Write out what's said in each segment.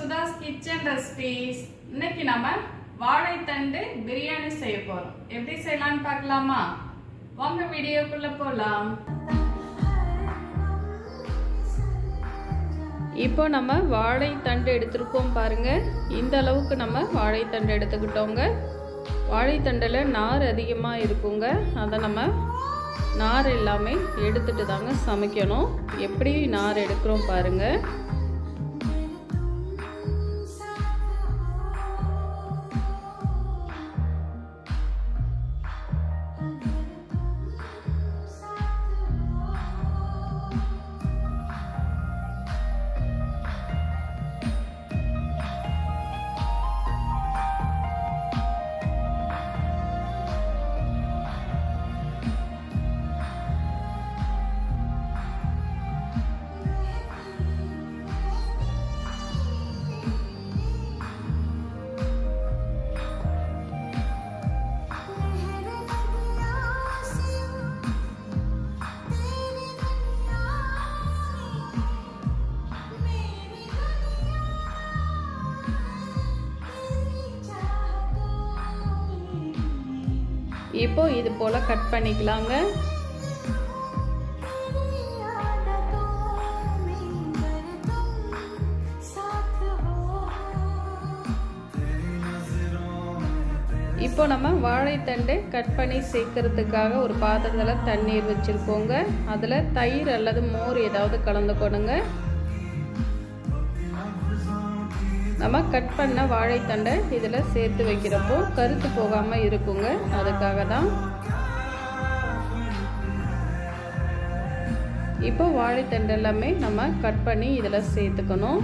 Sudha's kitchen recipes. இன்னைக்கு நம்ம வாழைத்தண்டு பிரியாணி செய்ய போறோம். எப்படி செய்யலாம்னு பார்க்கலாமா? வாங்க வீடியோக்குள்ள போலாம். இப்போ நம்ம வாழைத்தண்டு எடுத்துருக்கோம் பாருங்க. இந்த அளவுக்கு நம்ம வாழைத்தண்டு எடுத்துக்கிட்டோங்க. வாழைத்தண்டில் நார் அதிகமாக இருக்குங்க. அதை நம்ம நார் எல்லாமே எடுத்துட்டு தாங்க சமைக்கணும். எப்படி நார் எடுக்கிறோம் பாருங்க. இப்போ இது போல கட் பண்ணிக்கலாங்க. இப்போ நம்ம வாழைத்தண்டை கட் பண்ணி சேர்க்கறதுக்காக ஒரு பாத்திரத்தில் தண்ணீர் வச்சுருக்கோங்க. அதில் தயிர் அல்லது மோர் ஏதாவது கலந்துக்கணுங்க. நம்ம கட் பண்ண வாழைத்தண்டை இதில் சேர்த்து வைக்கிறப்போ கருத்து போகாமல் இருக்குங்க. அதுக்காக தான். இப்போ வாழைத்தண்டு எல்லாமே நம்ம கட் பண்ணி இதில் சேர்த்துக்கணும்.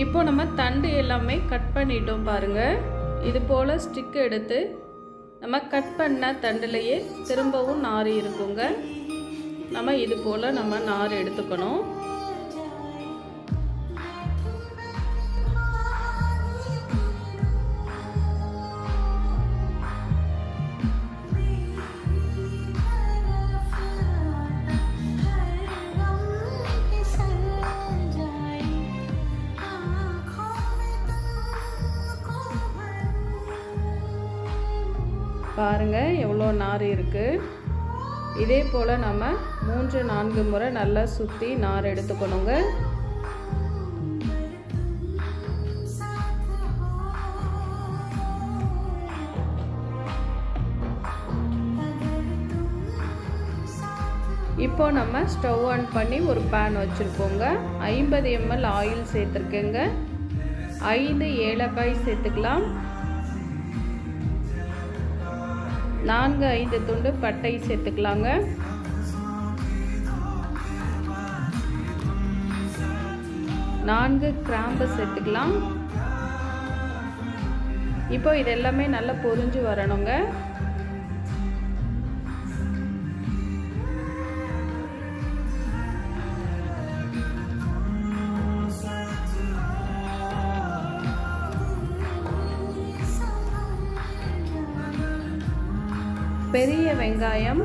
இப்போ நம்ம தண்டு எல்லாமே கட் பண்ணிட்டோம் பாருங்க. இது போல் ஸ்டிக் எடுத்து நம்ம கட் பண்ண தண்டுலையே திரும்பவும் நார் இருக்குங்க. நம்ம இது போல் நம்ம நார் எடுத்துக்கணும். பாருங்க எவ்வளோ நார் இருக்குது. இதே போல் நம்ம 3-4 முறை நல்லா சுற்றி நார் எடுத்துக்கணுங்க. இப்போ நம்ம ஸ்டவ் ஆன் பண்ணி ஒரு பேன் வச்சுருக்கோங்க. 50 ml ஆயில் சேர்த்துருக்கேங்க. 5 ஏலக்காய் சேர்த்துக்கலாம். 4-5 துண்டு பட்டை சேர்த்துக்கலாங்க. 4 கிராம்பு சேர்த்துக்கலாம். இப்போ இது எல்லாமே நல்லா பொரிஞ்சு வரணுங்க. பெரிய வெங்காயம்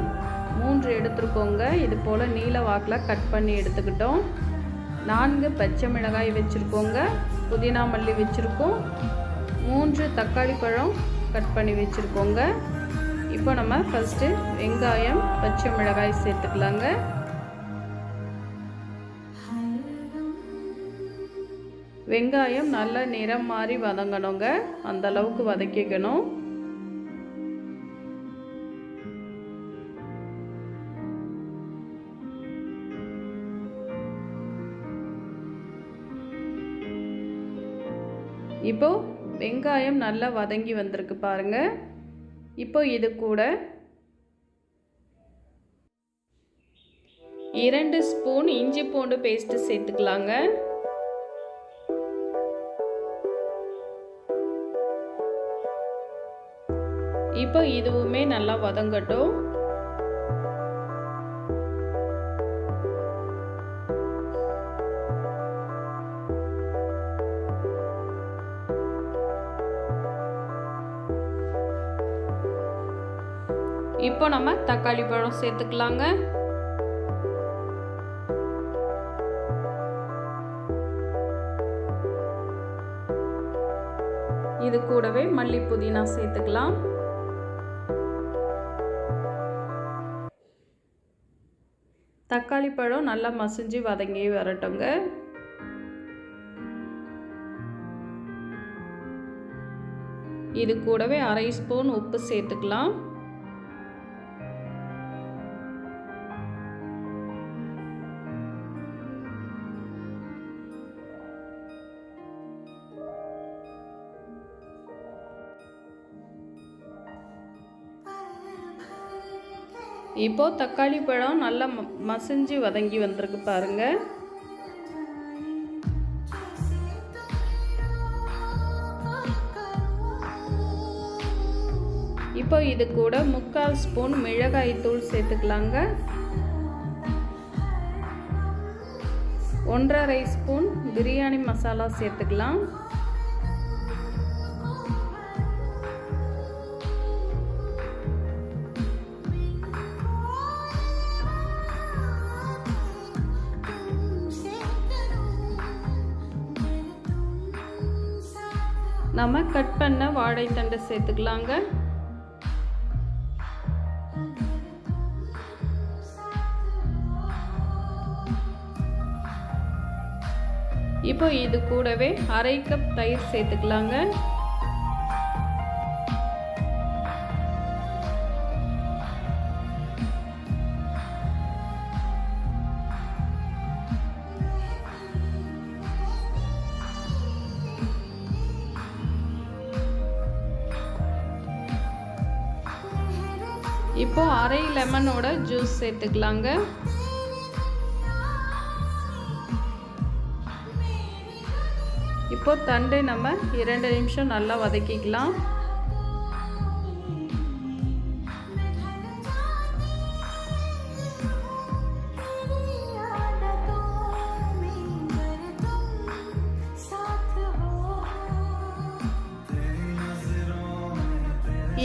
3 எடுத்துருக்கோங்க. இது போல் நீல வாக்கில் கட் பண்ணி எடுத்துக்கிட்டோம். 4 பச்சை மிளகாய் வச்சுருக்கோங்க. புதினா மல்லி வச்சுருக்கோம். 3 தக்காளி பழம் கட் பண்ணி வச்சுருக்கோங்க. இப்போ நம்ம ஃபஸ்ட்டு வெங்காயம் பச்சை மிளகாய் சேர்த்துக்கலாங்க. வெங்காயம் நல்லா நிறம் மாறி வதங்கணுங்க. அந்த அளவுக்கு வதக்கிக்கணும். இப்போ வெங்காயம் நல்லா வதங்கி வந்திருக்கு பாருங்கள். இப்போ இது கூட 2 ஸ்பூன் இஞ்சி பூண்டு பேஸ்ட்டு சேர்த்துக்கலாங்க. இப்போ இதுவுமே நல்லா வதங்கட்டும். இப்போ நம்ம தக்காளி பழம் சேர்த்துக்கலாங்க. இது கூடவே மல்லி புதினா சேர்த்துக்கலாம். தக்காளி பழம் நல்லா மசிஞ்சு வதங்கி வரட்டுங்க. இது கூடவே 1/2 ஸ்பூன் உப்பு சேர்த்துக்கலாம். இப்போ தக்காளி பழம் நல்லா மசிஞ்சு வதங்கி வந்திருக்கு பாருங்க. இப்போ இது கூட 3/4 ஸ்பூன் மிளகாய் தூள் சேர்த்துக்கலாங்க. 1/2 ஸ்பூன் பிரியாணி மசாலா சேர்த்துக்கலாம். நம்ம கட் பண்ண வாழைத்தண்டை சேர்த்துக்கலாங்க. இப்போ இது கூடவே 1/2 கப் தயிர் சேர்த்துக்கலாங்க. இப்போ 1/2 லெமனோட ஜூஸ் சேர்த்துக்கலாங்க. இப்போ தண்டை நம்ம 2 நிமிஷம் நல்லா வதக்கிக்கலாம்.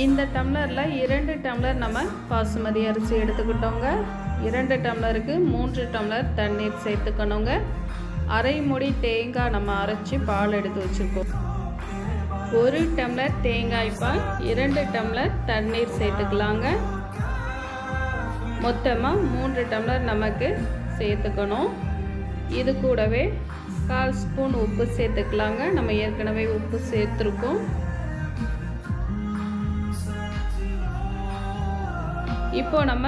இந்த டம்ளரில் 2 டம்ளர் நம்ம பாசுமதி அரிசி எடுத்துக்கிட்டோங்க. 2 டம்ளருக்கு 3 டம்ளர் தண்ணீர் சேர்த்துக்கணுங்க. 1/2 மூடி தேங்காய் நம்ம அரைச்சி பால் எடுத்து வச்சுருக்கோம். 1 டம்ளர் தேங்காய் பால், 2 டம்ளர் தண்ணீர் சேர்த்துக்கலாங்க. மொத்தமாக 3 டம்ளர் நமக்கு சேர்த்துக்கணும். இது கூடவே 1/4 ஸ்பூன் உப்பு சேர்த்துக்கலாங்க. நம்ம ஏற்கனவே உப்பு சேர்த்துருக்கோம். இப்போ நம்ம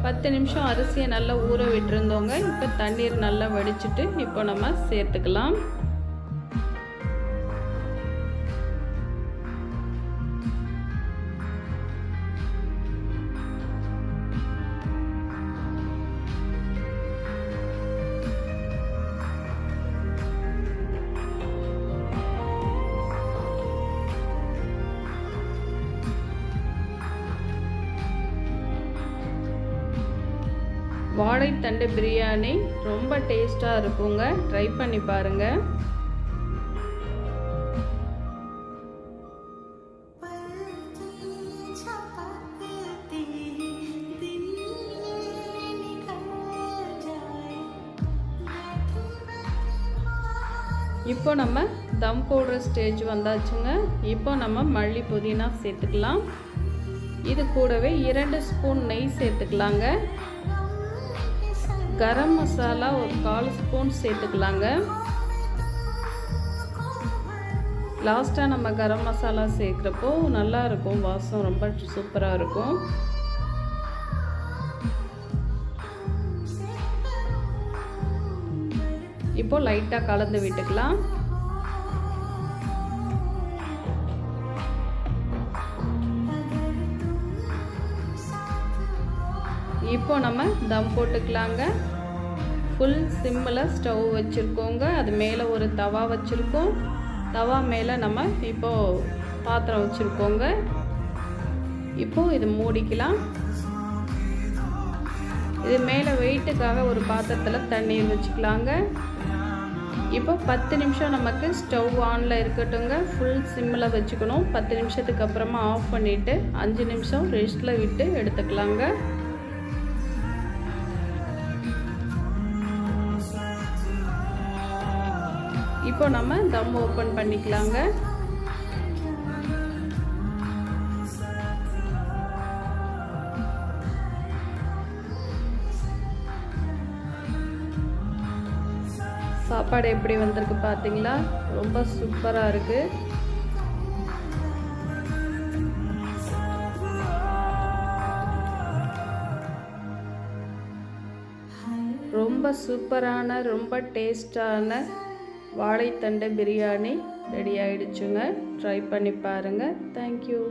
10 நிமிஷம் அரிசியை நல்லா ஊற விட்டுருந்தோங்க. இப்போ தண்ணீர் நல்லா வடிச்சிட்டு இப்போ நம்ம சேர்த்துக்கலாம். வாழைத்தண்டு பிரியாணி ரொம்ப டேஸ்ட்டாக இருக்குங்க. ட்ரை பண்ணி பாருங்கள். இப்போ நம்ம தம் போடுற ஸ்டேஜ் வந்தாச்சுங்க. இப்போ நம்ம மல்லி புதினா சேர்த்துக்கலாம். இது கூடவே 2 ஸ்பூன் நெய் சேர்த்துக்கலாங்க. கரம் மசாலா ஒரு 1/4 ஸ்பூன் சேர்த்துக்கலாங்க. லாஸ்ட்டாக நம்ம கரம் மசாலா சேர்க்குறப்போ நல்லா இருக்கும், வாசம் ரொம்ப சூப்பராக இருக்கும். இப்போ லைட்டாக கலந்து விட்டுக்கலாம். இப்போ நம்ம தம் போட்டுக்கலாங்க. ஃபுல் சிம்மில் ஸ்டவ் வச்சுருக்கோங்க. அது மேலே ஒரு தவா வச்சுருக்கோம். தவா மேலே நம்ம இப்போது பாத்திரம் வச்சுருக்கோங்க. இப்போது இது மூடிக்கலாம். இது மேலே வெயிட்டுக்காக ஒரு பாத்திரத்தில் தண்ணீர் வச்சுக்கலாங்க. இப்போ 10 நிமிஷம் நமக்கு ஸ்டவ் ஆனில் இருக்கட்டுங்க. ஃபுல் சிம்மில் வச்சுக்கணும். 10 நிமிஷத்துக்கு அப்புறமா ஆஃப் பண்ணிவிட்டு 5 நிமிஷம் ரெஸ்ட்டில் விட்டு எடுத்துக்கலாங்க. இப்போ நம்ம தம் ஓப்பன் பண்ணிக்கலாங்க. சாப்பாடு எப்படி வந்திருக்கு பார்த்தீங்களா? ரொம்ப சூப்பராக இருக்குது. ரொம்ப சூப்பரான ரொம்ப டேஸ்டான வாழைத்தண்டை பிரியாணி ரெடி ஆயிடுச்சுங்க. ட்ரை பண்ணி பாருங்கள். தேங்க்யூ.